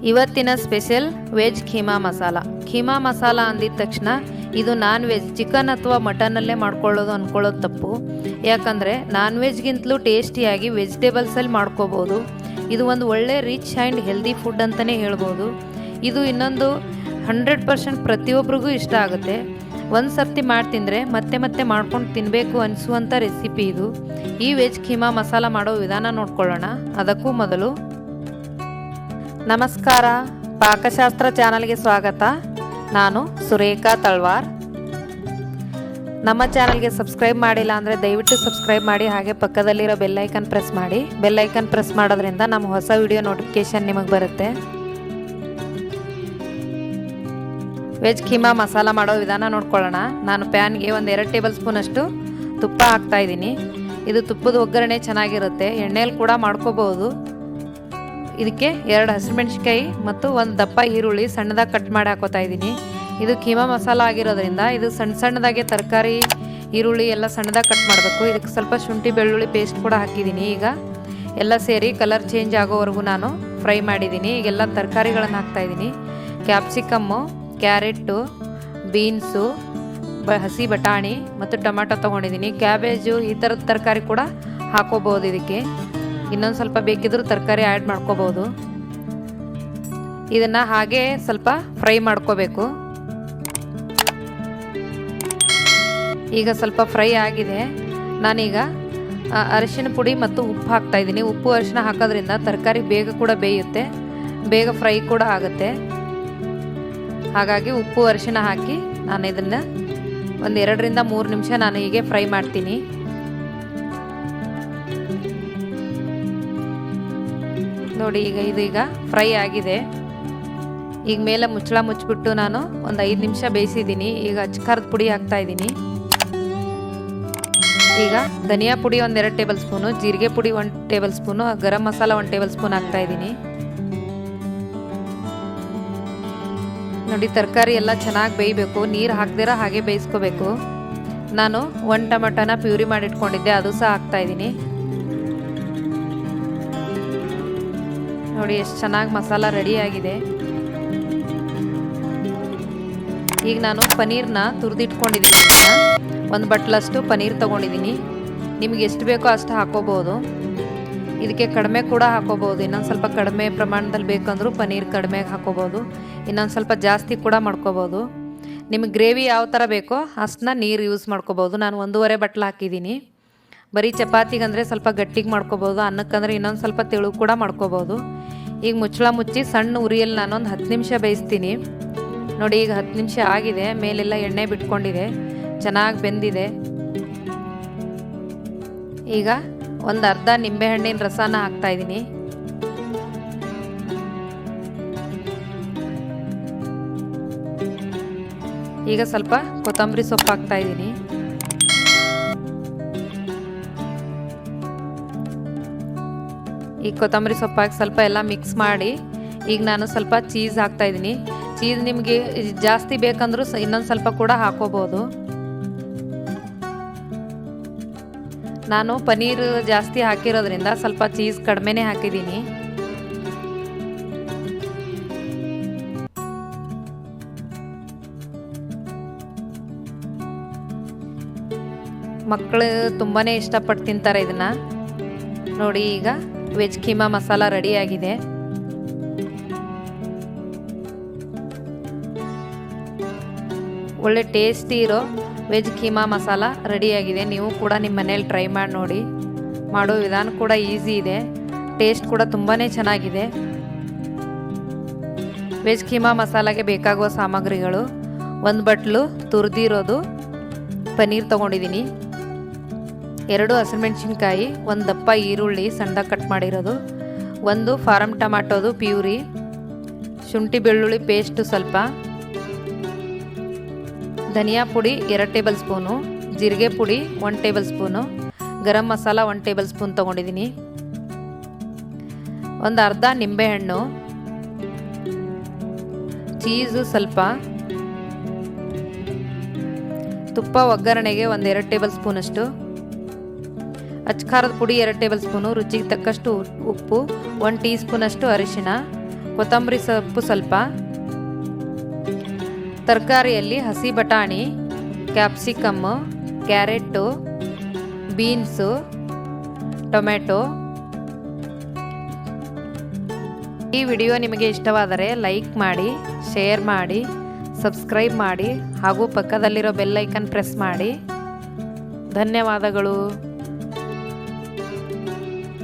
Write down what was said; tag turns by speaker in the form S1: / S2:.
S1: ಇವತ್ತಿನ special veg keema masala. Keema masala ಅಂದಿದ ತಕ್ಷಣ ಇದು ನಾನ್ ವೆಜ್, ಚಿಕನ್ ಅಥವಾ ಮಟನಲ್ಲೇ ಮಾಡ್ಕೊಳ್ಳೋದು ಅಂದ್ಕೊಳ್ಳೋದು ತಪ್ಪು. ಯಾಕಂದರೆ ನಾನ್ ವೆಜ್ಗಿಂತಲೂ ಟೇಸ್ಟಿಯಾಗಿ ವೆಜಿಟೇಬಲ್ಸಲ್ಲಿ ಮಾಡ್ಕೋಬೋದು. ಇದು ಒಂದು ಒಳ್ಳೆ ರಿಚ್ ಆ್ಯಂಡ್ ಹೆಲ್ದಿ ಫುಡ್ ಅಂತಲೇ ಹೇಳ್ಬೋದು. ಇದು ಇನ್ನೊಂದು 100% ಪ್ರತಿಯೊಬ್ಬರಿಗೂ ಇಷ್ಟ ಆಗುತ್ತೆ. ಒಂದು ಸರ್ತಿ ಮಾಡಿ ತಿಂದರೆ ಮತ್ತೆ ಮತ್ತೆ ಮಾಡ್ಕೊಂಡು ತಿನ್ನಬೇಕು ಅನಿಸುವಂಥ ರೆಸಿಪಿ ಇದು. ಈ ವೆಜ್ ಖೀಮಾ ಮಸಾಲ ಮಾಡೋ ವಿಧಾನ ನೋಡ್ಕೊಳ್ಳೋಣ. ಅದಕ್ಕೂ ಮೊದಲು ನಮಸ್ಕಾರ, ಪಾಕಶಾಸ್ತ್ರ ಚಾನಲ್ಗೆ ಸ್ವಾಗತ. ನಾನು ಸುರೇಖಾ ತಳ್ವಾರ್. ನಮ್ಮ ಚಾನಲ್ಗೆ ಸಬ್ಸ್ಕ್ರೈಬ್ ಮಾಡಿಲ್ಲ ಅಂದರೆ ದಯವಿಟ್ಟು ಸಬ್ಸ್ಕ್ರೈಬ್ ಮಾಡಿ, ಹಾಗೆ ಪಕ್ಕದಲ್ಲಿರೋ ಬೆಲ್ಲೈಕನ್ ಪ್ರೆಸ್ ಮಾಡಿ. ಬೆಲ್ಲೈಕನ್ ಪ್ರೆಸ್ ಮಾಡೋದ್ರಿಂದ ನಮ್ಮ ಹೊಸ ವಿಡಿಯೋ ನೋಟಿಫಿಕೇಷನ್ ನಿಮಗೆ ಬರುತ್ತೆ. ವೆಜ್ ಖೀಮಾ ಮಸಾಲ ಮಾಡೋ ವಿಧಾನ ನೋಡ್ಕೊಳ್ಳೋಣ. ನಾನು ಪ್ಯಾನ್ಗೆ ಒಂದು 2 ಟೇಬಲ್ ಸ್ಪೂನಷ್ಟು ತುಪ್ಪ ಹಾಕ್ತಾಯಿದ್ದೀನಿ. ಇದು ತುಪ್ಪದ ಒಗ್ಗರಣೆ ಚೆನ್ನಾಗಿರುತ್ತೆ, ಎಣ್ಣೆಯಲ್ಲಿ ಕೂಡ ಮಾಡ್ಕೋಬೋದು. ಇದಕ್ಕೆ 2 ಹಸಿಮೆಣ್ಸಿಕಾಯಿ ಮತ್ತು ಒಂದು ದಪ್ಪ ಈರುಳ್ಳಿ ಸಣ್ಣದಾಗಿ ಕಟ್ ಮಾಡಿ ಹಾಕೋತಾ ಇದ್ದೀನಿ. ಇದು ಖೀಮಾ ಮಸಾಲ ಆಗಿರೋದ್ರಿಂದ ಇದು ಸಣ್ಣದಾಗೆ ತರಕಾರಿ, ಈರುಳ್ಳಿ ಎಲ್ಲ ಸಣ್ಣದಾಗಿ ಕಟ್ ಮಾಡಬೇಕು. ಇದಕ್ಕೆ ಸ್ವಲ್ಪ ಶುಂಠಿ ಬೆಳ್ಳುಳ್ಳಿ ಪೇಸ್ಟ್ ಕೂಡ ಹಾಕಿದ್ದೀನಿ. ಈಗ ಎಲ್ಲ ಸೇರಿ ಕಲರ್ ಚೇಂಜ್ ಆಗೋವರೆಗೂ ನಾನು ಫ್ರೈ ಮಾಡಿದ್ದೀನಿ. ಈಗೆಲ್ಲ ತರಕಾರಿಗಳನ್ನು ಹಾಕ್ತಾಯಿದ್ದೀನಿ. ಕ್ಯಾಪ್ಸಿಕಮ್ಮು, ಕ್ಯಾರೆಟು, ಬೀನ್ಸು, ಹಸಿ ಬಟಾಣಿ ಮತ್ತು ಟೊಮೆಟೊ ತೊಗೊಂಡಿದ್ದೀನಿ. ಕ್ಯಾಬೇಜು ಈ ಥರದ ತರಕಾರಿ ಕೂಡ ಹಾಕೋಬೋದು. ಇದಕ್ಕೆ ಇನ್ನೊಂದು ಸ್ವಲ್ಪ ಬೇಕಿದ್ರೂ ತರಕಾರಿ ಆ್ಯಡ್ ಮಾಡ್ಕೋಬೋದು. ಇದನ್ನು ಹಾಗೆ ಸ್ವಲ್ಪ ಫ್ರೈ ಮಾಡ್ಕೋಬೇಕು. ಈಗ ಸ್ವಲ್ಪ ಫ್ರೈ ಆಗಿದೆ. ನಾನೀಗ ಅರಿಶಿನ ಪುಡಿ ಮತ್ತು ಉಪ್ಪು ಹಾಕ್ತಾಯಿದ್ದೀನಿ. ಉಪ್ಪು ಅರಿಶಿನ ಹಾಕೋದ್ರಿಂದ ತರಕಾರಿ ಬೇಗ ಕೂಡ ಬೇಯುತ್ತೆ, ಬೇಗ ಫ್ರೈ ಕೂಡ ಆಗುತ್ತೆ. ಹಾಗಾಗಿ ಉಪ್ಪು ಅರಿಶಿನ ಹಾಕಿ ನಾನು ಇದನ್ನು ಒಂದು 2 ರಿಂದ 3 ನಿಮಿಷ ನಾನು ಹೀಗೆ ಫ್ರೈ ಮಾಡ್ತೀನಿ. ನೋಡಿ, ಈಗ ಫ್ರೈ ಆಗಿದೆ. ಈಗ ಮೇಲೆ ಮುಚ್ಚಳ ಮುಚ್ಚಿಬಿಟ್ಟು ನಾನು ಒಂದು 5 ನಿಮಿಷ ಬೇಯಿಸಿದ್ದೀನಿ. ಈಗ ಅಚ್ಕಾರದ ಪುಡಿ ಹಾಕ್ತಾಯಿದ್ದೀನಿ. ಈಗ ಧನಿಯಾ ಪುಡಿ ಒಂದು 2 ಟೇಬಲ್ ಸ್ಪೂನು, ಜೀರಿಗೆ ಪುಡಿ 1 table spoon, garam masala 1 table spoon ಹಾಕ್ತಾಯಿದ್ದೀನಿ. ನೋಡಿ, ತರಕಾರಿ ಎಲ್ಲ ಚೆನ್ನಾಗಿ ಬೇಯಬೇಕು, ನೀರು ಹಾಕ್ದಿರ ಹಾಗೆ ಬೇಯಿಸ್ಕೋಬೇಕು. ನಾನು 1 ಟೊಮೆಟೊನ ಪ್ಯೂರಿ ಮಾಡಿಟ್ಕೊಂಡಿದ್ದೆ, ಅದು ಸಹ ಹಾಕ್ತಾಯಿದ್ದೀನಿ. ನೋಡಿ ಎಷ್ಟು ಚೆನ್ನಾಗಿ ಮಸಾಲ ರೆಡಿಯಾಗಿದೆ. ಈಗ ನಾನು ಪನೀರ್ನ ತುರಿದಿಟ್ಕೊಂಡಿದ್ದೀನಿ. ಒಂದು ಬಟ್ಲಷ್ಟು ಪನೀರ್ ತೊಗೊಂಡಿದ್ದೀನಿ. ನಿಮಗೆ ಎಷ್ಟು ಬೇಕೋ ಅಷ್ಟು ಹಾಕೋಬೋದು. ಇದಕ್ಕೆ ಕಡಿಮೆ ಕೂಡ ಹಾಕೋಬೋದು. ಇನ್ನೊಂದು ಸ್ವಲ್ಪ ಕಡಿಮೆ ಪ್ರಮಾಣದಲ್ಲಿ ಬೇಕಂದ್ರೂ ಪನೀರ್ ಕಡಿಮೆ ಹಾಕೋಬೋದು. ಇನ್ನೊಂದು ಸ್ವಲ್ಪ ಜಾಸ್ತಿ ಕೂಡ ಮಾಡ್ಕೋಬೋದು. ನಿಮಗೆ ಗ್ರೇವಿ ಯಾವ ಥರ ಬೇಕೋ ಅಷ್ಟನ್ನ ನೀರು ಯೂಸ್ ಮಾಡ್ಕೋಬೋದು. ನಾನು 1.5 ಬಟ್ಲು ಹಾಕಿದ್ದೀನಿ. ಬರೀ ಚಪಾತಿಗಂದರೆ ಸ್ವಲ್ಪ ಗಟ್ಟಿಗೆ ಮಾಡ್ಕೋಬೋದು, ಅನ್ನಕ್ಕಂದರೆ ಇನ್ನೊಂದು ಸ್ವಲ್ಪ ತೆಳು ಕೂಡ ಮಾಡ್ಕೋಬೋದು. ಈಗ ಮುಚ್ಚಳ ಮುಚ್ಚಿ ಸಣ್ಣ ಉರಿಯಲ್ಲಿ ನಾನೊಂದು 10 ನಿಮಿಷ ಬೇಯಿಸ್ತೀನಿ. ನೋಡಿ, ಈಗ 10 ನಿಮಿಷ ಆಗಿದೆ. ಮೇಲೆಲ್ಲ ಎಣ್ಣೆ ಬಿಟ್ಕೊಂಡಿದೆ, ಚೆನ್ನಾಗಿ ಬೆಂದಿದೆ. ಈಗ ಒಂದು ಅರ್ಧ ನಿಂಬೆಹಣ್ಣಿನ ರಸನ ಹಾಕ್ತಾಯಿದ್ದೀನಿ. ಈಗ ಸ್ವಲ್ಪ ಕೊತ್ತಂಬರಿ ಸೊಪ್ಪು ಹಾಕ್ತಾಯಿದ್ದೀನಿ. ಈಗ ಕೊತ್ತಂಬರಿ ಸೊಪ್ಪು ಹಾಕಿ ಸ್ವಲ್ಪ ಎಲ್ಲ ಮಿಕ್ಸ್ ಮಾಡಿ ಈಗ ನಾನು ಸ್ವಲ್ಪ ಚೀಸ್ ಹಾಕ್ತಾಯಿದ್ದೀನಿ. ಚೀಸ್ ನಿಮಗೆ ಜಾಸ್ತಿ ಬೇಕಂದ್ರೂ ಇನ್ನೊಂದು ಸ್ವಲ್ಪ ಕೂಡ ಹಾಕೋಬೋದು. ನಾನು ಪನೀರ್ ಜಾಸ್ತಿ ಹಾಕಿರೋದ್ರಿಂದ ಸ್ವಲ್ಪ ಚೀಸ್ ಕಡಿಮೆನೇ ಹಾಕಿದ್ದೀನಿ. ಮಕ್ಕಳು ತುಂಬಾ ಇಷ್ಟಪಟ್ಟು ತಿಂತಾರೆ ಇದನ್ನು. ನೋಡಿ, ಈಗ ವೆಜ್ ಖೀಮಾ ಮಸಾಲ ರೆಡಿಯಾಗಿದೆ. ಒಳ್ಳೆ ಟೇಸ್ಟಿ ಇರೋ ವೆಜ್ ಖೀಮಾ ಮಸಾಲ ರೆಡಿಯಾಗಿದೆ. ನೀವು ಕೂಡ ನಿಮ್ಮ ಮನೇಲಿ ಟ್ರೈ ಮಾಡಿ ನೋಡಿ. ಮಾಡೋ ವಿಧಾನ ಕೂಡ ಈಸಿ ಇದೆ, ಟೇಸ್ಟ್ ಕೂಡ ತುಂಬಾ ಚೆನ್ನಾಗಿದೆ. ವೆಜ್ ಖೀಮಾ ಮಸಾಲಾಗೆ ಬೇಕಾಗುವ ಸಾಮಗ್ರಿಗಳು: 1 ಬಟ್ಲು ತುರಿದಿರೋದು ಪನೀರ್ ತೊಗೊಂಡಿದ್ದೀನಿ, 2 ಹಸಿಮೆಣ್ಸಿನ್ಕಾಯಿ, 1 ದಪ್ಪ ಈರುಳ್ಳಿ ಸಣ್ಣದಾಗಿ ಕಟ್ ಮಾಡಿರೋದು, 1 ಫಾರಮ್ ಟೊಮ್ಯಾಟೋದು ಪ್ಯೂರಿ, ಶುಂಠಿ ಬೆಳ್ಳುಳ್ಳಿ ಪೇಸ್ಟು ಸ್ವಲ್ಪ, ಧನಿಯಾ ಪುಡಿ 2 ಟೇಬಲ್ ಸ್ಪೂನು, ಜೀರಿಗೆ ಪುಡಿ 1 table spoon, garam masala 1 table spoon ತೊಗೊಂಡಿದ್ದೀನಿ, ಒಂದು ಅರ್ಧ ನಿಂಬೆಹಣ್ಣು, ಚೀಸು ಸ್ವಲ್ಪ, ತುಪ್ಪ ಒಗ್ಗರಣೆಗೆ 1-2 ಟೇಬಲ್ ಸ್ಪೂನಷ್ಟು, ಅಚ್ಕಾರದ ಪುಡಿ 2 ಟೇಬಲ್ ಸ್ಪೂನು, ರುಚಿಗೆ ತಕ್ಕಷ್ಟು ಉಪ್ಪು, 1 ಟೀ ಸ್ಪೂನಷ್ಟು ಅರಿಶಿನ, ಕೊತ್ತಂಬರಿ ಸೊಪ್ಪು ಸ್ವಲ್ಪ, ತರಕಾರಿಯಲ್ಲಿ ಹಸಿ ಬಟಾಣಿ, ಕ್ಯಾಪ್ಸಿಕಮ್ಮು, ಕ್ಯಾರೆಟು, ಬೀನ್ಸು, ಟೊಮೆಟೊ. ಈ ವಿಡಿಯೋ ನಿಮಗೆ ಇಷ್ಟವಾದರೆ ಲೈಕ್ ಮಾಡಿ, ಶೇರ್ ಮಾಡಿ, ಸಬ್ಸ್ಕ್ರೈಬ್ ಮಾಡಿ ಹಾಗೂ ಪಕ್ಕದಲ್ಲಿರೋ ಬೆಲ್ ಐಕನ್ ಪ್ರೆಸ್ ಮಾಡಿ. ಧನ್ಯವಾದಗಳು.